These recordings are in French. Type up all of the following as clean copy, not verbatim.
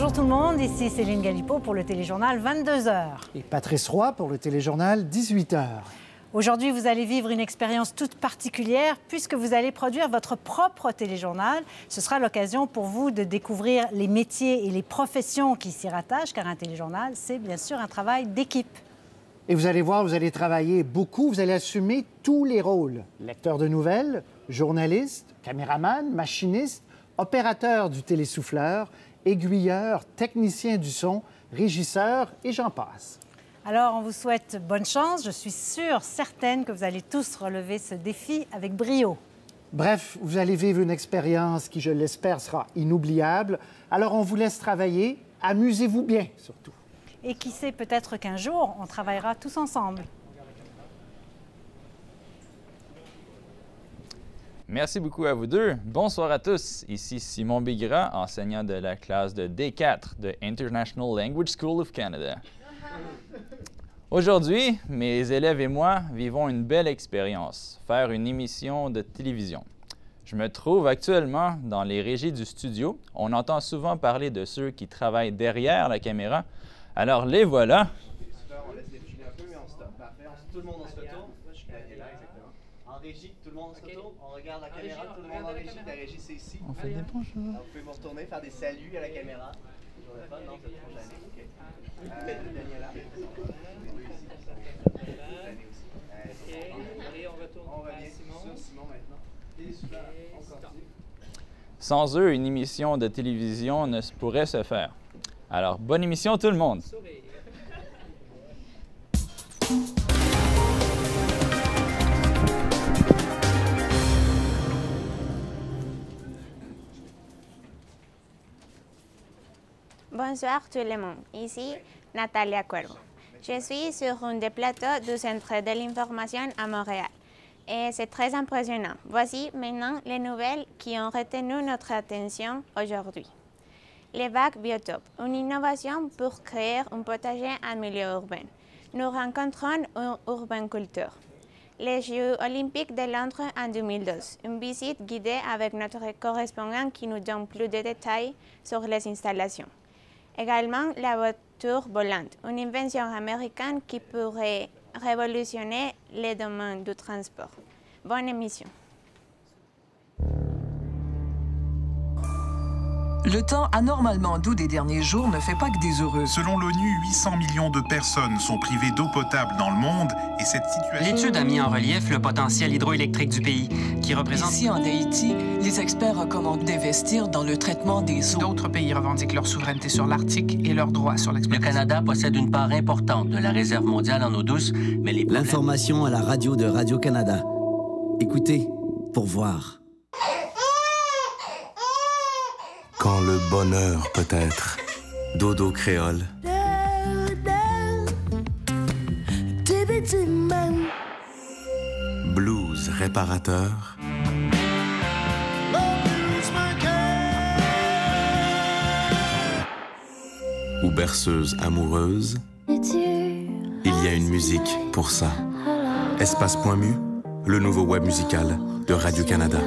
Bonjour tout le monde, ici Céline Galipeau pour le téléjournal 22h. Et Patrice Roy pour le téléjournal 18h. Aujourd'hui, vous allez vivre une expérience toute particulière puisque vous allez produire votre propre téléjournal. Ce sera l'occasion pour vous de découvrir les métiers et les professions qui s'y rattachent, car un téléjournal, c'est bien sûr un travail d'équipe. Et vous allez voir, vous allez travailler beaucoup, vous allez assumer tous les rôles. Lecteur de nouvelles, journaliste, caméraman, machiniste, opérateur du télésouffleur, aiguilleur, technicien du son, régisseur et j'en passe. Alors, on vous souhaite bonne chance. Je suis certaine que vous allez tous relever ce défi avec brio. Bref, vous allez vivre une expérience qui, je l'espère, sera inoubliable. Alors, on vous laisse travailler. Amusez-vous bien, surtout. Et qui sait, peut-être qu'un jour, on travaillera tous ensemble. Merci beaucoup à vous deux. Bonsoir à tous. Ici Simon Bigra, enseignant de la classe de D4 de International Language School of Canada. Aujourd'hui, mes élèves et moi vivons une belle expérience, faire une émission de télévision. Je me trouve actuellement dans les régies du studio. On entend souvent parler de ceux qui travaillent derrière la caméra. Alors les voilà. On laisse défiler un peu, mais on stoppe. Parfait. Tout le monde on se retourne. Moi, je suis là, exactement. En régie, tout le monde se retourne. On regarde la caméra, tout le monde en régie. La régie, c'est ici. On fait des bonjours. Alors, vous pouvez vous retourner, faire des saluts à la caméra. Toujours le fun, non, c'est trop gêné. OK. Daniela. Les deux ici. Gêné aussi. Allez, on retourne. On revient sur Simon maintenant. Et super, on continue. Sans eux, une émission de télévision ne pourrait se faire. Alors, bonne émission tout le monde! Bonsoir tout le monde, ici Natalia Cuervo. Je suis sur un des plateaux du Centre de l'information à Montréal et c'est très impressionnant. Voici maintenant les nouvelles qui ont retenu notre attention aujourd'hui. Les vagues biotopes, une innovation pour créer un potager en milieu urbain. Nous rencontrons un urbainculteur. Les Jeux olympiques de Londres en 2012, une visite guidée avec notre correspondant qui nous donne plus de détails sur les installations. Également, la voiture volante, une invention américaine qui pourrait révolutionner les domaines du transport. Bonne émission. Le temps anormalement doux des derniers jours ne fait pas que des heureux. Selon l'ONU, 800 millions de personnes sont privées d'eau potable dans le monde et cette situation... L'étude a mis en relief le potentiel hydroélectrique du pays, qui représente... Ici, en Haïti, les experts recommandent d'investir dans le traitement des eaux. D'autres pays revendiquent leur souveraineté sur l'Arctique et leurs droits sur Le l'exploitation. Canada possède une part importante de la réserve mondiale en eau douce, mais les problèmes... L'information à la radio de Radio-Canada. Écoutez pour voir. Quand le bonheur peut être dodo créole, blues réparateur, ou berceuse amoureuse, il y a une musique pour ça. Espace.mu, le nouveau web musical de Radio-Canada.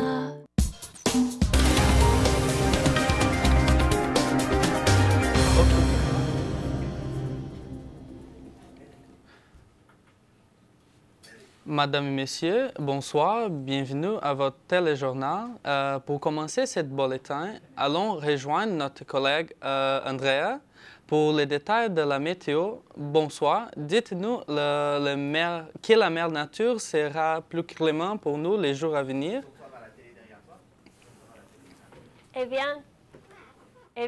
Madame et messieurs, bonsoir, bienvenue à votre téléjournal. Pour commencer ce bulletin, allons rejoindre notre collègue Andrea pour les détails de la météo. Bonsoir, dites-nous que la mère nature sera plus clément pour nous les jours à venir. Eh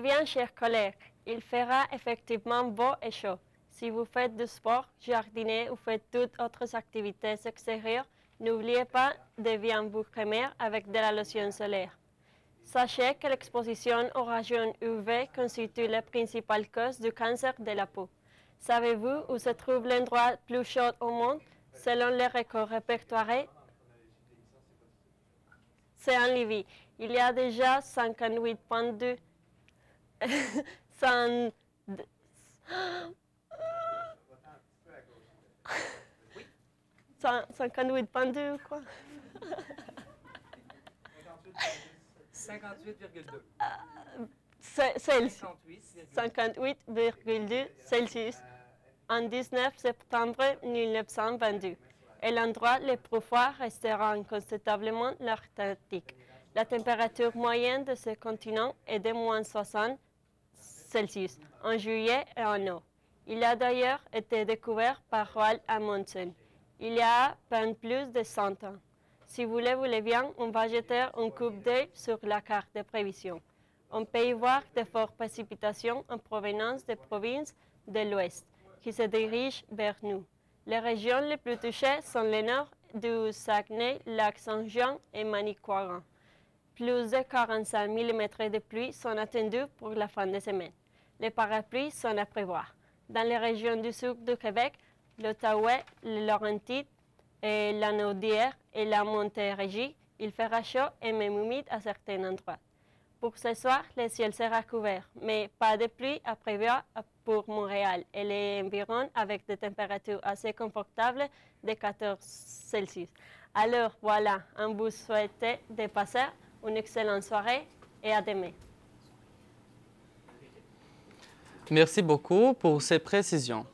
bien, chers collègues, il fera effectivement beau et chaud. Si vous faites du sport, jardinez ou faites toutes autres activités extérieures, n'oubliez pas de bien vous crémer avec de la lotion solaire. Sachez que l'exposition aux rayons UV constitue la principale cause du cancer de la peau. Savez-vous où se trouve l'endroit le plus chaud au monde? Selon les records répertoriés, c'est en Libye. Il y a déjà 58,2 58,2 quoi? 58,2. 58,2 Celsius en 19 septembre 1922. Et l'endroit le plus froid restera incontestablement l'Arctique. La température moyenne de ce continent est de moins 60 Celsius en juillet et en août. Il a d'ailleurs été découvert par Roald Amundsen il y a à peine plus de 100 ans. Si vous le voulez bien, on va jeter un coup d'œil sur la carte de prévision. On peut y voir de fortes précipitations en provenance des provinces de l'Ouest qui se dirigent vers nous. Les régions les plus touchées sont le nord du Saguenay, Lac-Saint-Jean et Manicouagan. Plus de 45 mm de pluie sont attendus pour la fin de semaine. Les parapluies sont à prévoir. Dans les régions du sud du Québec, l'Outaouais, le Laurentide, et la Naudière et la Montérégie, il fera chaud et même humide à certains endroits. Pour ce soir, le ciel sera couvert, mais pas de pluie à prévoir pour Montréal et les environs avec des températures assez confortables de 14 Celsius. Alors voilà, on vous souhaite de passer une excellente soirée et à demain. Merci beaucoup pour ces précisions.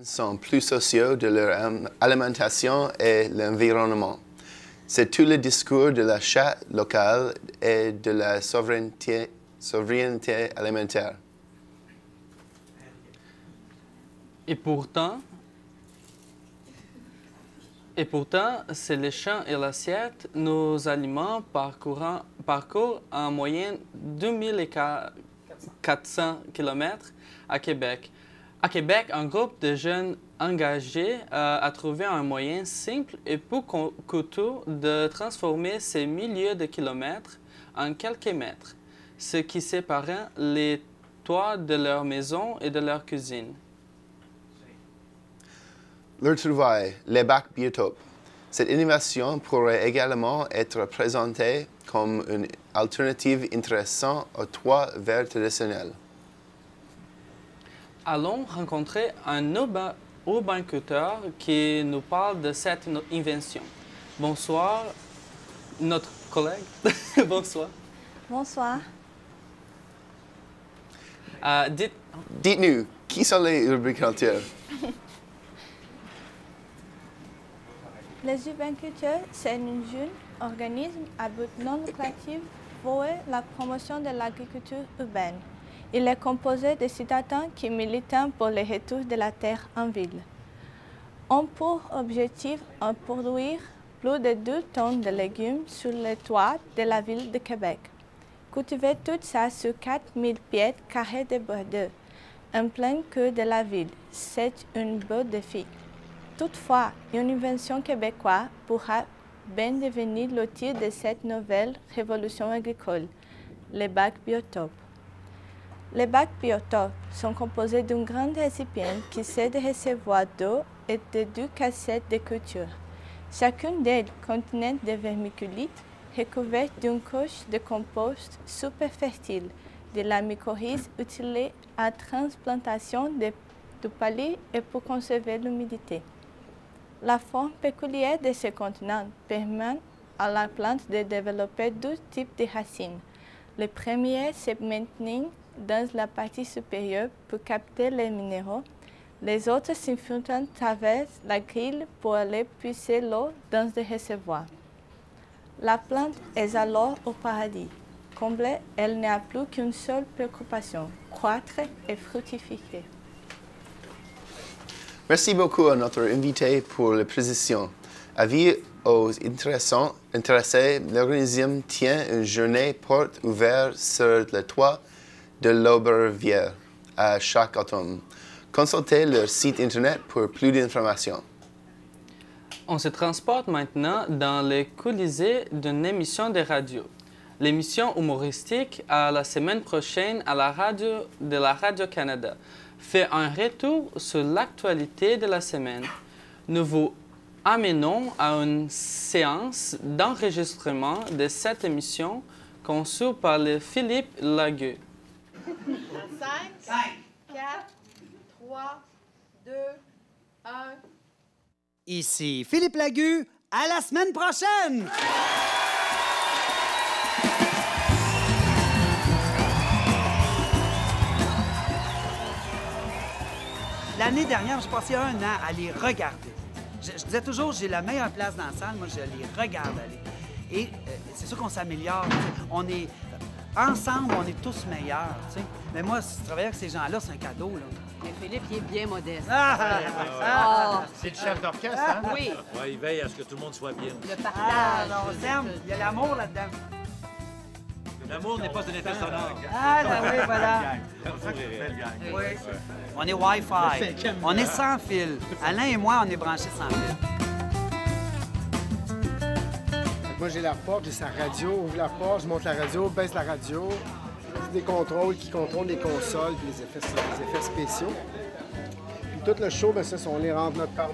Sont plus sociaux de leur alimentation et l'environnement. C'est tout le discours de l'achat local et de la souveraineté alimentaire. Et pourtant, c'est les champs et l'assiette, nos aliments parcourent en moyenne 2400 km à Québec. À Québec, un groupe de jeunes engagés a trouvé un moyen simple et peu coûteux de transformer ces milliers de kilomètres en quelques mètres, ce qui séparait les toits de leur maison et de leur cuisine. Leur trouvaille, les bacs biotopes. Cette innovation pourrait également être présentée comme une alternative intéressante aux toits verts traditionnels. Allons rencontrer un urbain-culteur qui nous parle de cette invention. Bonsoir, notre collègue. Bonsoir. Bonsoir. Dites-nous, qui sont les urbain-culteurs? Les urbain-culteurs, c'est un jeune organisme à but non lucratif voué à la promotion de l'agriculture urbaine. Il est composé de citoyens qui militent pour le retour de la terre en ville. On pour objectif de produire plus de 2 tonnes de légumes sur les toits de la ville de Québec. Cultiver tout ça sur 4000 pieds carrés de bordure, en plein cœur de la ville, c'est un beau défi. Toutefois, une invention québécoise pourra bien devenir l'outil de cette nouvelle révolution agricole, les bacs biotopes. Les bacs biotopes sont composés d'un grand récipient qui sert de réservoir d'eau et de 2 cassettes de culture. Chacune d'elles contenait des vermiculites recouvertes d'une couche de compost super fertile, de la mycorhize utilisée à transplantation du palais et pour conserver l'humidité. La forme peculière de ce contenant permet à la plante de développer 2 types de racines. Le premier se maintenait dans la partie supérieure pour capter les minéraux. Les autres s'infiltrent à travers la grille pour aller puiser l'eau dans des réservoirs. La plante est alors au paradis. Comblée, elle n'a plus qu'une seule préoccupation, croître et fructifier. Merci beaucoup à notre invité pour la précision. Avis aux intéressés, l'organisme tient une journée porte ouverte sur le toit de l'Aubervière à chaque automne. Consultez leur site internet pour plus d'informations. On se transporte maintenant dans les coulisses d'une émission de radio. L'émission humoristique à la semaine prochaine à la radio de la Radio-Canada fait un retour sur l'actualité de la semaine. Nous vous amenons à une séance d'enregistrement de cette émission conçue par le Philippe Lagueux. 5, 4, 3, 2, 1... Ici Philippe Lagueux, à la semaine prochaine! L'année dernière, j'ai passé 1 an à les regarder. Je disais toujours, j'ai la meilleure place dans la salle, moi je les regarde aller. Et c'est sûr qu'on s'améliore. On est... Ensemble, on est tous meilleurs, tu sais. Mais moi, si tu travailles avec ces gens-là, c'est un cadeau, là. Mais Philippe, il est bien modeste. C'est le chef d'orchestre, hein? Oui. Ouais, il veille à ce que tout le monde soit bien. Le partage. Non, on s'aime. Il y a l'amour là-dedans. L'amour n'est pas un effet sonore. Ah, ben oui, voilà. L'amour est réel. Oui. On est Wi-Fi. On est sans fil. Alain et moi, on est branchés sans fil. Moi, j'ai la porte, j'ai sa radio, ouvre la porte, je monte la radio, baisse la radio. C'est des contrôles qui contrôlent les consoles et les effets spéciaux. Puis tout le show, ben ça, on les rentre notre part.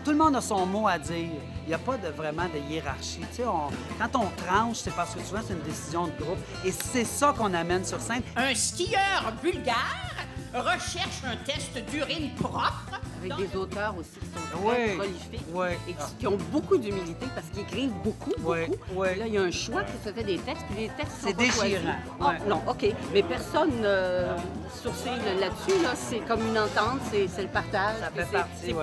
Tout le monde a son mot à dire. Il n'y a pas vraiment de hiérarchie. Tu sais, quand on tranche, c'est parce que souvent, c'est une décision de groupe. Et c'est ça qu'on amène sur scène. Un skieur bulgare recherche un test d'urine propre. Avec des auteurs aussi qui sont très prolifiques et qui ont beaucoup d'humilité parce qu'ils écrivent beaucoup. Là, il y a un choix qui se fait des textes, puis les textes sont pas déchirant. choisis. Non, OK. Mais personne sourcille là-dessus. Là, c'est comme une entente, c'est le partage. Ça fait partie, c'est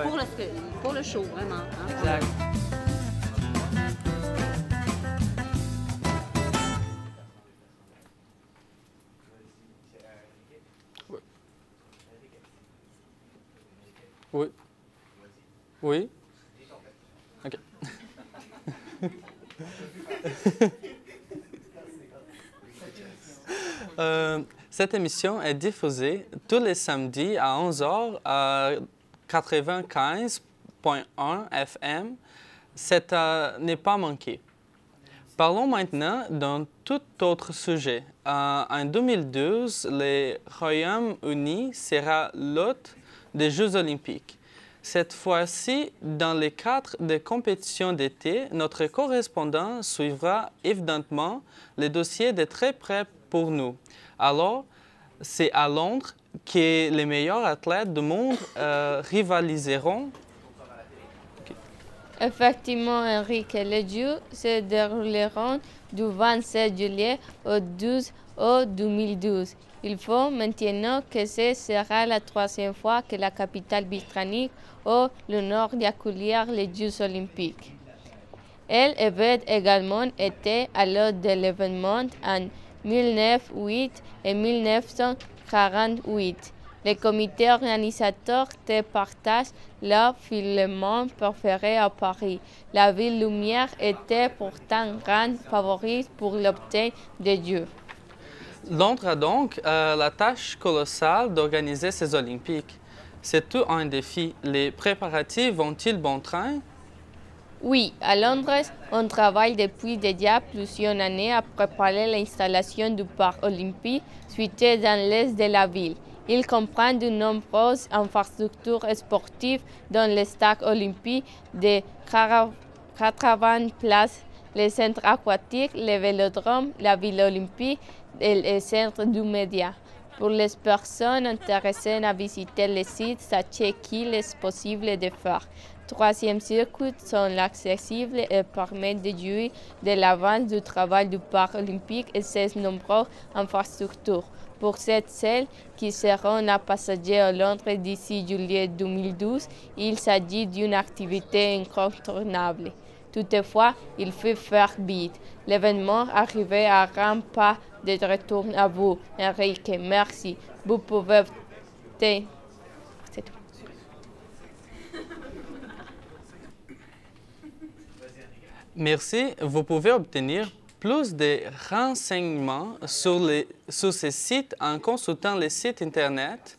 pour le show, vraiment. Hein? Exact. Oui. Oui. OK. Cette émission est diffusée tous les samedis à 11h à 95.1 FM. C'est n'est pas manqué. Parlons maintenant d'un tout autre sujet. En 2012, le Royaume-Uni sera l'hôte des Jeux olympiques. Cette fois-ci, dans le cadre des compétitions d'été, notre correspondant suivra évidemment le dossier de très près pour nous. Alors, c'est à Londres que les meilleurs athlètes du monde rivaliseront. Effectivement, Henrique, les Jeux se dérouleront du 27 juillet au 12 août 2012. Il faut maintenant que ce sera la 3e fois que la capitale britannique a l'honneur d'accueillir les Jeux olympiques. Elle avait également été à l'hôte de l'événement en 1908 et 1948. Le comité organisateur te partage leur filament préféré à Paris. La ville lumière était pourtant grande favorite pour l'obtenir des Jeux. Londres a donc la tâche colossale d'organiser ces Olympiques. C'est tout un défi. Les préparatifs vont-ils bon train? Oui, à Londres, on travaille depuis déjà plusieurs années à préparer l'installation du parc olympique situé dans l'est de la ville. Il comprend de nombreuses infrastructures sportives dont le stade olympique de 80 places, le centre aquatique, le vélodrome, la ville olympique et le centre du média. Pour les personnes intéressées à visiter le site, sachez qu'il est possible de faire 3e circuit sont accessibles et permettent de jouir de l'avance du travail du parc olympique et ses nombreuses infrastructures. Pour celles qui seront à passager à Londres d'ici juillet 2012, il s'agit d'une activité incontournable. Toutefois, il faut faire vite. L'événement arrivé à grands pas de retour à vous. Enrique, merci. Vous pouvez... C'est tout. Merci. Vous pouvez obtenir plus de renseignements sur ce site en consultant le site Internet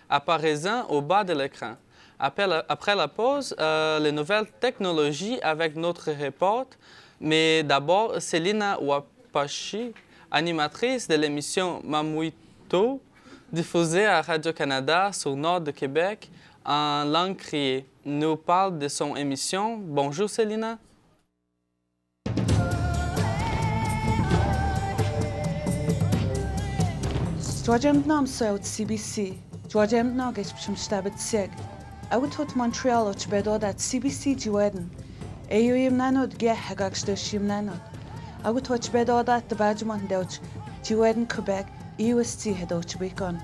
apparaissant au bas de l'écran. Après la pause, les nouvelles technologies avec notre reporter. Mais d'abord, Célina Wapashi, animatrice de l'émission Mamuito, diffusée à Radio-Canada sur le nord de Québec en langue criée, nous parle de son émission. Bonjour Célina. Dwajemnam South CBC, Dwajemnog is Stabit Sig. I would put Montreal or Chbedo at CBC Jueden. Ayuim Nanod Gehagaxtushim Nanod. I would watch Bedo at the Badgemont Deutsch, Jueden Quebec, UST Hedoch Bacon.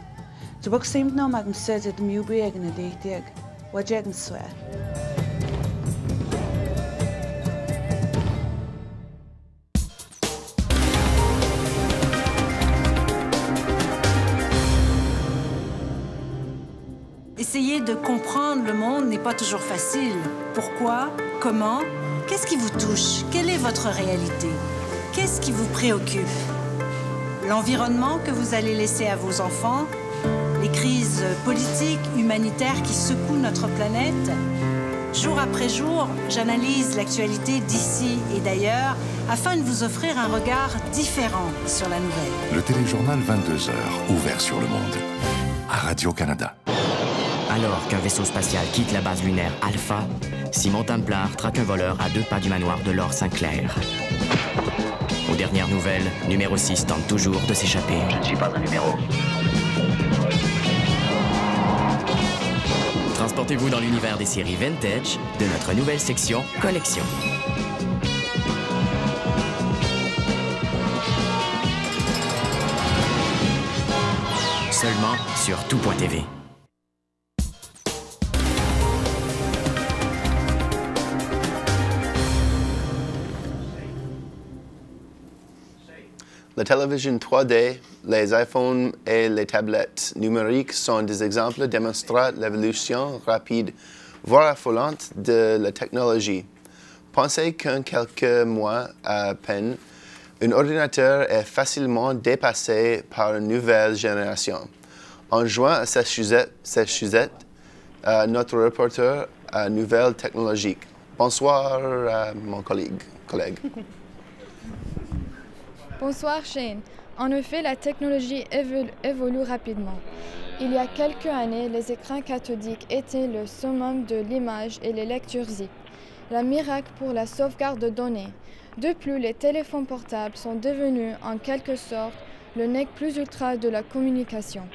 The book seemed no magam said at the Mewby egg in a date egg. What Jegan swear. Essayer de comprendre le monde n'est pas toujours facile. Pourquoi? Comment? Qu'est-ce qui vous touche? Quelle est votre réalité? Qu'est-ce qui vous préoccupe? L'environnement que vous allez laisser à vos enfants? Les crises politiques, humanitaires qui secouent notre planète? Jour après jour, j'analyse l'actualité d'ici et d'ailleurs afin de vous offrir un regard différent sur la nouvelle. Le téléjournal 22h, ouvert sur le monde, à Radio-Canada. Alors qu'un vaisseau spatial quitte la base lunaire Alpha, Simon Templar traque un voleur à 2 pas du manoir de Laure Sinclair. Aux dernières nouvelles, numéro 6 tente toujours de s'échapper. Je ne suis pas un numéro. Transportez-vous dans l'univers des séries vintage de notre nouvelle section Collection. Seulement sur tout.tv. La télévision 3D, les iPhones et les tablettes numériques sont des exemples démontrant l'évolution rapide, voire affolante de la technologie. Pensez qu'en quelques mois à peine, un ordinateur est facilement dépassé par une nouvelle génération. En juin à cette Suzette, notre reporter à Nouvelles Technologiques. Bonsoir, mon collègue. Bonsoir Shane. En effet, la technologie évolue rapidement. Il y a quelques années, les écrans cathodiques étaient le summum de l'image et les lectures zip, la miracle pour la sauvegarde de données. De plus, les téléphones portables sont devenus en quelque sorte le nec plus ultra de la communication.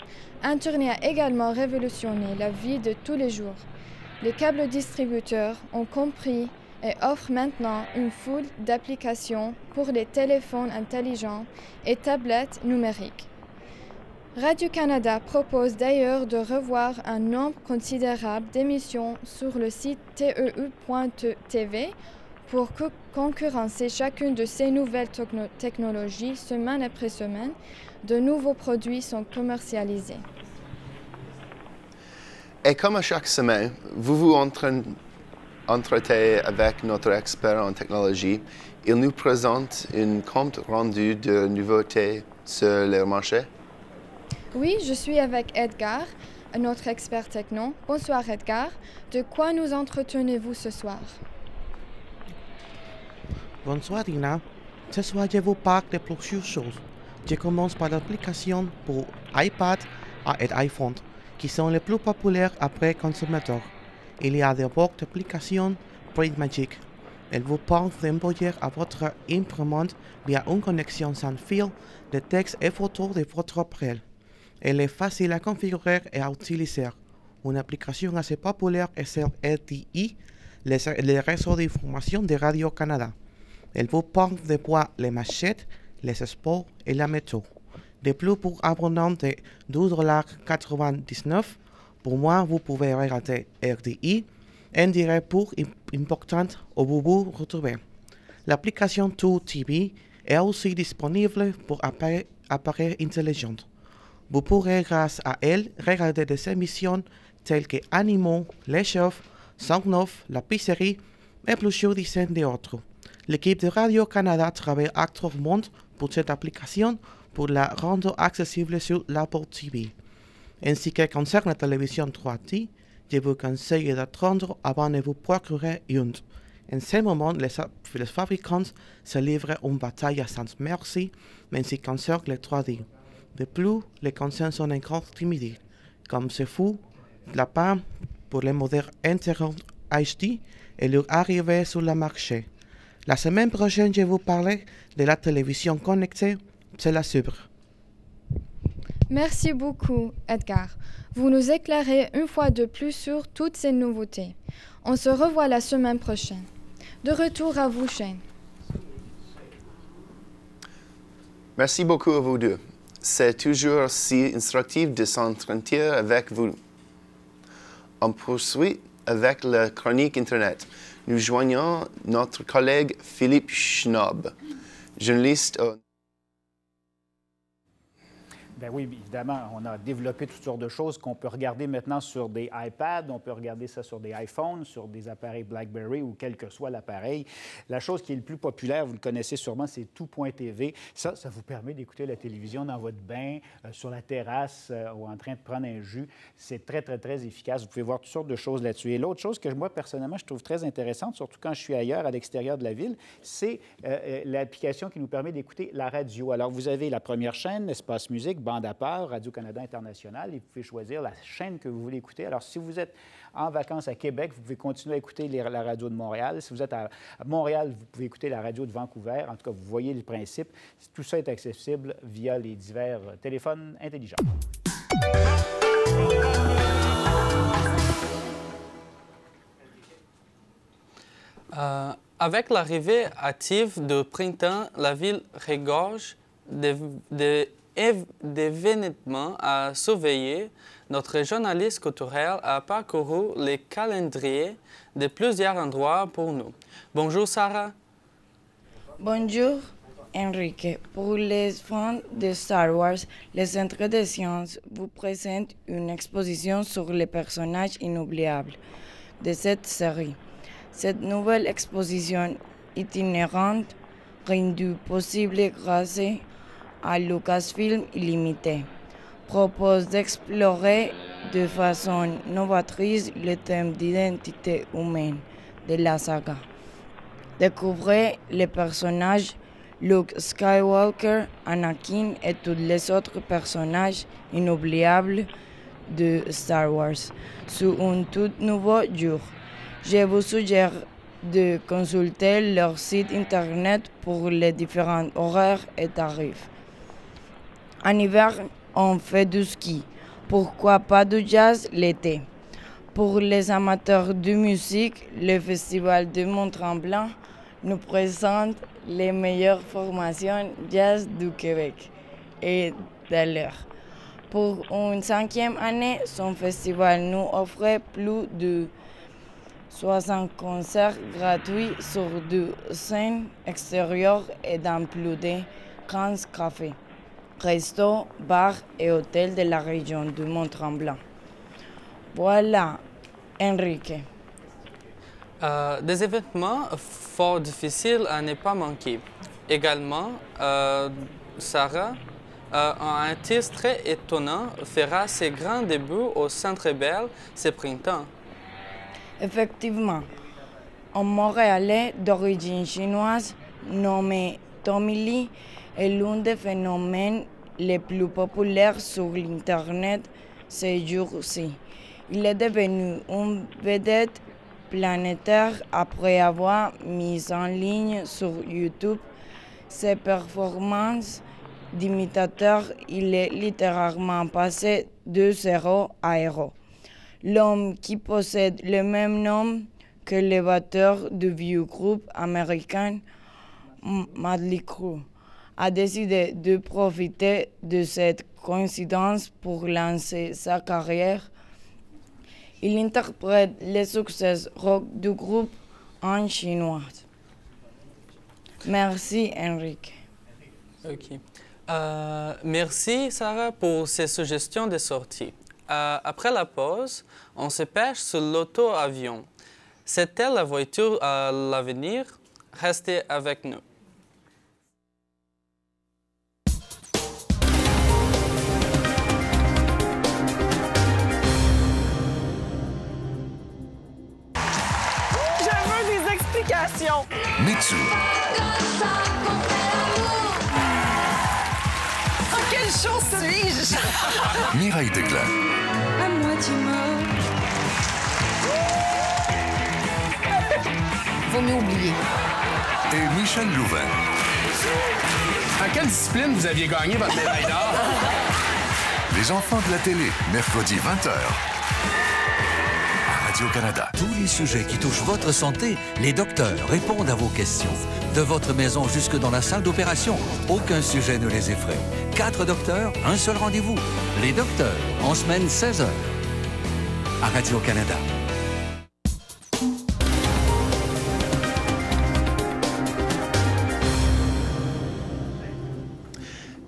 Internet a également révolutionné la vie de tous les jours. Les câbles distributeurs ont compris et offre maintenant une foule d'applications pour les téléphones intelligents et tablettes numériques. Radio-Canada propose d'ailleurs de revoir un nombre considérable d'émissions sur le site teu.tv pour concurrencer chacune de ces nouvelles technologies semaine après semaine. De nouveaux produits sont commercialisés. Et comme à chaque semaine, vous vous entretez avec notre expert en technologie. Il nous présente un compte rendu de nouveautés sur le marché. Oui, je suis avec Edgar, notre expert techno. Bonsoir Edgar. De quoi nous entretenez-vous ce soir? Bonsoir Dina. Ce soir, je vous parle de plusieurs choses. Je commence par l'application pour iPad et iPhone, qui sont les plus populaires après consommateurs. Il y a d'abord l'application PrintMagic. Elle vous permet d'envoyer à votre imprimante via une connexion sans fil des textes et photos de votre appareil. Elle est facile à configurer et à utiliser. Une application assez populaire est celle RTI, le réseau d'information de Radio-Canada. Elle vous permet de voir les machettes, les sports et la météo. De plus, pour abonnement de $12,99, pour moi, vous pouvez regarder RDI, un direct pour important où vous vous retrouvez. L'application 2TV est aussi disponible pour appareils intelligents. Vous pourrez, grâce à elle, regarder des émissions telles que Animaux, Les Chefs, 109, La Pizzerie et plusieurs dizaines d'autres. L'équipe de Radio-Canada travaille actuellement pour cette application pour la rendre accessible sur l'Apple TV. En ce qui concerne la télévision 3D, je vous conseille d'attendre avant de vous procurer une. En ce moment, les fabricants se livrent une bataille sans merci, mais ce qui concerne le 3D. De plus, les consciences sont encore timides, comme ce fut la part pour les modèles Internet HD et leur arrivée sur le marché. La semaine prochaine, je vous parlerai de la télévision connectée, c'est la suivre. Merci beaucoup, Edgar. Vous nous éclairez une fois de plus sur toutes ces nouveautés. On se revoit la semaine prochaine. De retour à vous, Shane. Merci beaucoup à vous deux. C'est toujours si instructif de s'entretenir avec vous. On poursuit avec la chronique Internet. Nous joignons notre collègue Philippe Schnob, journaliste au... Ben oui, évidemment, on a développé toutes sortes de choses qu'on peut regarder maintenant sur des iPads, on peut regarder ça sur des iPhones, sur des appareils BlackBerry ou quel que soit l'appareil. La chose qui est le plus populaire, vous le connaissez sûrement, c'est tout.tv. Ça vous permet d'écouter la télévision dans votre bain, sur la terrasse ou en train de prendre un jus. C'est très, très, très efficace. Vous pouvez voir toutes sortes de choses là-dessus. Et l'autre chose que moi, personnellement, je trouve très intéressante, surtout quand je suis ailleurs, à l'extérieur de la ville, c'est l'application qui nous permet d'écouter la radio. Alors, vous avez la première chaîne, Espace Musique, bande à part, Radio-Canada International, et vous pouvez choisir la chaîne que vous voulez écouter. Alors, si vous êtes en vacances à Québec, vous pouvez continuer à écouter la radio de Montréal. Si vous êtes à Montréal, vous pouvez écouter la radio de Vancouver. En tout cas, vous voyez le principe. Tout ça est accessible via les divers téléphones intelligents. Avec l'arrivée hâtive du printemps, la ville regorge d'événements à surveiller. Notre journaliste culturel a parcouru les calendriers de plusieurs endroits pour nous. Bonjour Sarah. Bonjour Enrique. Pour les fans de Star Wars, le Centre des sciences vous présente une exposition sur les personnages inoubliables de cette série. Cette nouvelle exposition itinérante, rendue possible grâce à Lucasfilm Illimité, propose d'explorer de façon novatrice le thème d'identité humaine de la saga. Découvrez les personnages Luke Skywalker, Anakin et tous les autres personnages inoubliables de Star Wars sous un tout nouveau jour. Je vous suggère de consulter leur site internet pour les différents horaires et tarifs. En hiver, on fait du ski. Pourquoi pas du jazz l'été? Pour les amateurs de musique, le Festival de Mont-Tremblant nous présente les meilleures formations jazz du Québec et d'ailleurs. Pour une 5e année, son festival nous offre plus de 60 concerts gratuits sur deux scènes extérieures et dans plus de 15 cafés, restos, bars et hôtels de la région du Mont-Tremblant. Voilà, Enrique. Des événements fort difficiles à ne pas manquer. Également, Sarah, un artiste très étonnant, fera ses grands débuts au Centre Bell ce printemps. Effectivement, un Montréalais d'origine chinoise nommé Tommy Lee est l'un des phénomènes les plus populaires sur l'Internet ces jours-ci. Il est devenu une vedette planétaire après avoir mis en ligne sur YouTube ses performances d'imitateur. Il est littéralement passé de 0 à héros. L'homme qui possède le même nom que le batteur du vieux groupe américain Mötley Crüe a décidé de profiter de cette coïncidence pour lancer sa carrière. Il interprète les succès rock du groupe en chinois. Merci, Enrique. OK. Merci, Sarah, pour ces suggestions de sortie. Après la pause, on se pêche sur l'auto-avion. C'est-elle la voiture à l'avenir? Restez avec nous. communication. Mitsu. Oh, quelle chose suis-je? Mireille Desglains. À moitié mort. Vaut mieux oublier. Et Michel Louvain. En quelle discipline vous aviez gagné votre médaille d'or? Les enfants de la télé, mercredi 20h. À Radio-Canada. Tous les sujets qui touchent votre santé, les docteurs répondent à vos questions. De votre maison jusque dans la salle d'opération, aucun sujet ne les effraie. 4 docteurs, un seul rendez-vous. Les docteurs, en semaine 16h. À Radio-Canada.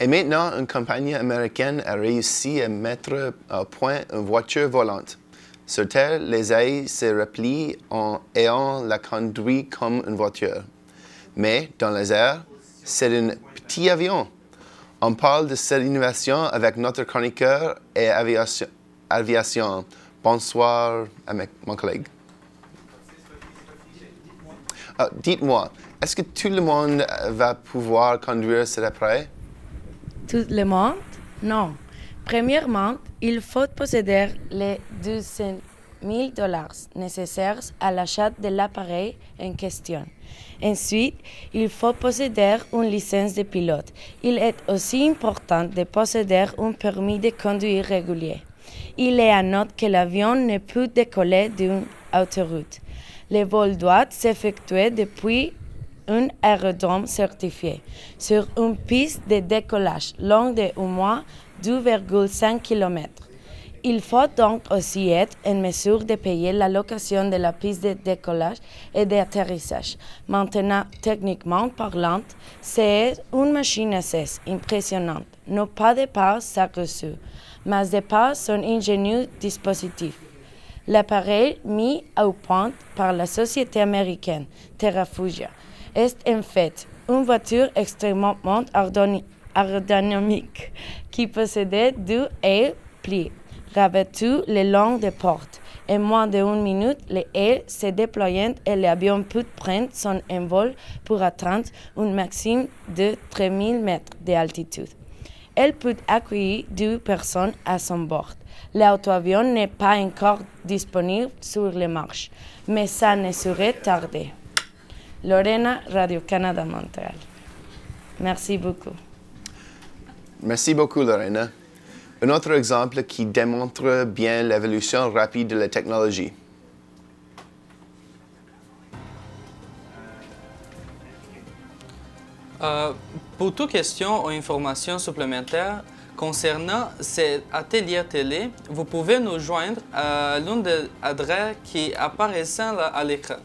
Et maintenant, une compagnie américaine a réussi à mettre au point une voiture volante. Sur Terre, les AI se replient et on la conduit comme une voiture. Mais dans les airs, c'est un petit avion. On parle de cette innovation avec notre chroniqueur et aviation. Bonsoir à mon collègue. Dites-moi, est-ce que tout le monde va pouvoir conduire cet appareil? Tout le monde? Non. Premièrement, il faut posséder les 200 000 $ nécessaires à l'achat de l'appareil en question. Ensuite, il faut posséder une licence de pilote. Il est aussi important de posséder un permis de conduire régulier. Il est à noter que l'avion ne peut décoller d'une autoroute. Le vol doit s'effectuer depuis un aérodrome certifié, sur une piste de décollage longue de au moins 2,5 km. Il faut donc aussi être en mesure de payer la location de la piste de décollage et d'atterrissage. Maintenant, techniquement parlant, c'est une machine assez impressionnante, non pas de par sa reçue, mais de par son ingénieux dispositif. L'appareil mis au point par la société américaine Terrafugia est en fait une voiture extrêmement aérodynamique qui possédait 2 ailes pliées, revêtues le long des portes. En moins d'1 minute, les ailes se déployant et l'avion peut prendre son envol pour atteindre un maximum de 3000 mètres d'altitude. Elle peut accueillir 2 personnes à son bord. L'auto-avion n'est pas encore disponible sur les marches, mais ça ne saurait tarder. Lorena, Radio-Canada, Montréal. Merci beaucoup. Merci beaucoup, Lorena. Un autre exemple qui démontre bien l'évolution rapide de la technologie. Pour toute question ou information supplémentaire concernant cet atelier télé, vous pouvez nous joindre à l'une des adresses qui apparaissent à l'écran.